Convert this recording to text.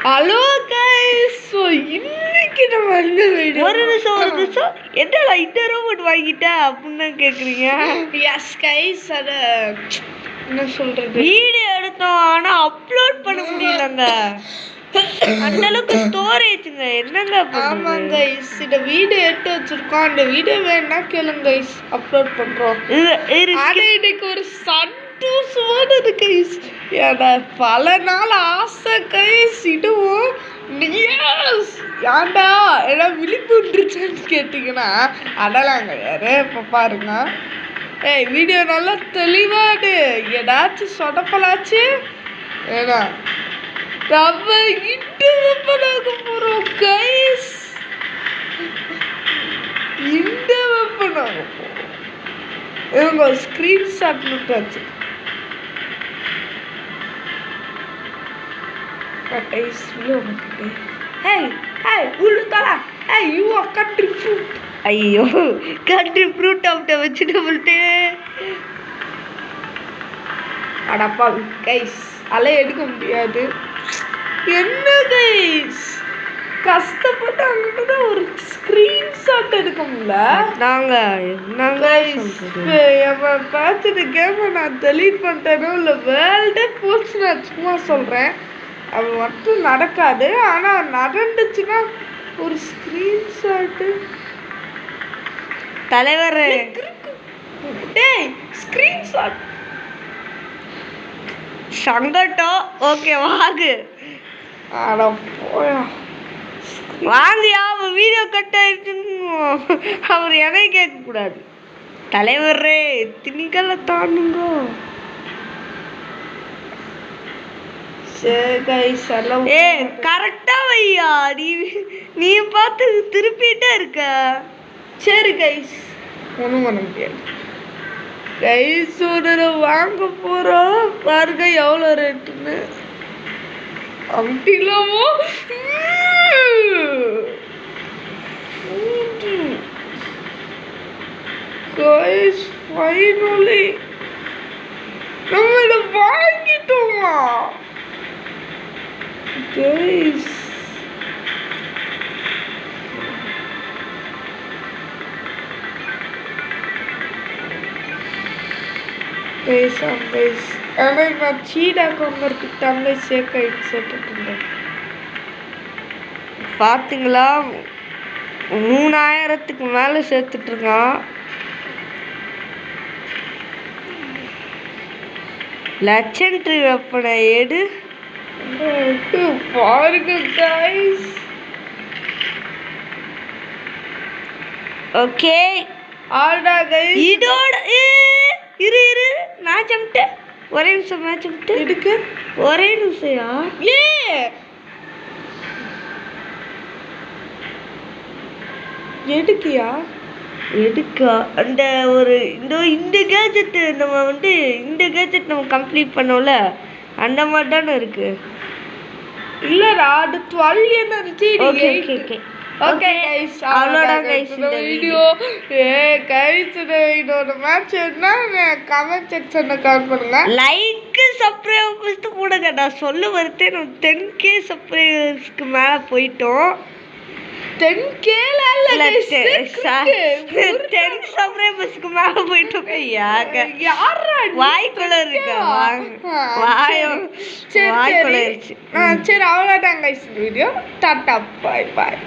Hello guys, so இன்னைக்கு நம்ம என்ன வீடியோ ஒரு நிமிஷம் என்னடா இந்த ரோபோட் வாங்கிட்ட அப்படின்னு கேட்குறீங்க. எஸ் கைஸ், அதை என்ன சொல்றது, வீடியோ எடுத்தோம் ஆனால் அப்லோட் பண்ண முடியலங்க. அந்த அளவுக்கு ஸ்டோரேஜுங்க. என்னங்க? ஆமாங்க கைஸ், இந்த வீடியோ எடுத்து வச்சிருக்கோம். அந்த வீடியோ வேணா கேளுங்க கைஸ், அப்லோட் பண்றோம். ஆனா இன்னைக்கு ஒரு சந்தோஷமானது கைஸ், ஏன்னா பல நாள் ஆசை கைஸ். இதுவும் ஏன்டா ஏன்னா விழிப்பு வந்துருச்சான்னு கேட்டீங்கன்னா அதெல்லாம் கிடையாது. இப்போ பாருங்க, ஏய் வீடியோ நல்லா தெளிவாடு, ஏதாச்சும் சொதப்பலாச்சு ஏன்னா நம்ம இட்டு வெப்பனாக போறோம் கைஸ். இந்த வெப்பனாக போறோம். இவங்க ஸ்கிரீன்ஷாட் மட்டும் வச்சு ஐயோ, கண்ட்ரி ஃப்ரூட் அவட்ட வச்சுட்டு அடப்பா கைஸ், அதெல்லாம் எடுக்க முடியாது. என்ன கைஸ், கஷ்டப்பட்டு அங்கிட்டு தான் ஒரு ஸ்கிரீன்ஷாட் எடுக்க முடியல. நாங்க பார்த்துட்டு கேமை நான் டெலீட் பண்ணிட்டேனோ இல்லை வேர்ல்டே போச்சு. நான் சும்மா சொல்கிறேன், அது மட்டும் நடக்காது. ஆனால் நடந்துச்சுன்னா ஒரு ஸ்கிரீன்ஷாட்டு தலைவர் டேய் ஸ்கிரீன்ஷாட் சங்கட்டம். ஓகே வாங்கு. அட போயா, வாங்கியா. அவன் வீடியோ கட் ஆயிடுச்சுன்னு அவர் என்னை கேட்கக்கூடாது. தலைவரே திணிக்கல தானுங்க. ஏ கரெக்டா வையா. நீ பார்த்து திருப்பிட்டே இருக்க. சரி கைஸ், ஒன்றும் பண்ண முடியாது கைஸ். ஒரு வாங்க போகிறோம், பாருங்க எவ்வளோ ரேட்டுன்னு. அப்படிலாமோ கைஸ், ஃபைனலி நம்ம இதை வாங்கிட்டோமா கைஸ். ஆனால் நான் சீடா கொங்கறதுக்கு தங்கை சேர்த்துட்டு பார்த்தீங்களா, 3000க்கு மேலே சேர்த்துட்டு இருக்கான். லட்சன்ட்ரி வெப்பனை எடு பாருங்க கைஸ். ஓகே ஆல்டா கைஸ், இதோட இரு மேட்ச் அம்ட்டு ஒரே நிமிஷம். மேட்ச் அம்ட்டு எடுக்கு ஒரே நிமிஷம்யா. எடுக்கியா எடுக்கா அந்த ஒரு இந்த கேஜெட் நம்ம இந்த கேஜெட் நம்ம கம்ப்ளீட் பண்ணோம்ல, அந்த மாதிரி தானே இருக்கு. இல்லடா, அது 12 என்ன இருந்துச்சு. Okay okay okay okay guys, அவ்வளோதான் கைஸ் இந்த வீடியோ. கைஸ், இதோட மேட்ச் என்ன கமெண்ட் செக்ஷன்ல கமெண்ட் பண்ணுங்க. லைக் சப்ஸ்கிரைப் ஃபர்ஸ்ட் போடுங்க. நான் சொல்ல வரதே நம்ம 10K சப்ஸ்கிரைபர்ஸ்க்கு மேலே போயிட்டோம். 10K இல்ல 10 சப்ஸ்கிரைபர்ஸ்க்கு மேலே போயிட்டோம். யாரா வாய்க்குள்ள இருக்கா? வாய்க்குள்ள இருந்துச்சு. சரி அவ்வளோதான் கைஸ் வீடியோ. டாடா, பாய் பாய்.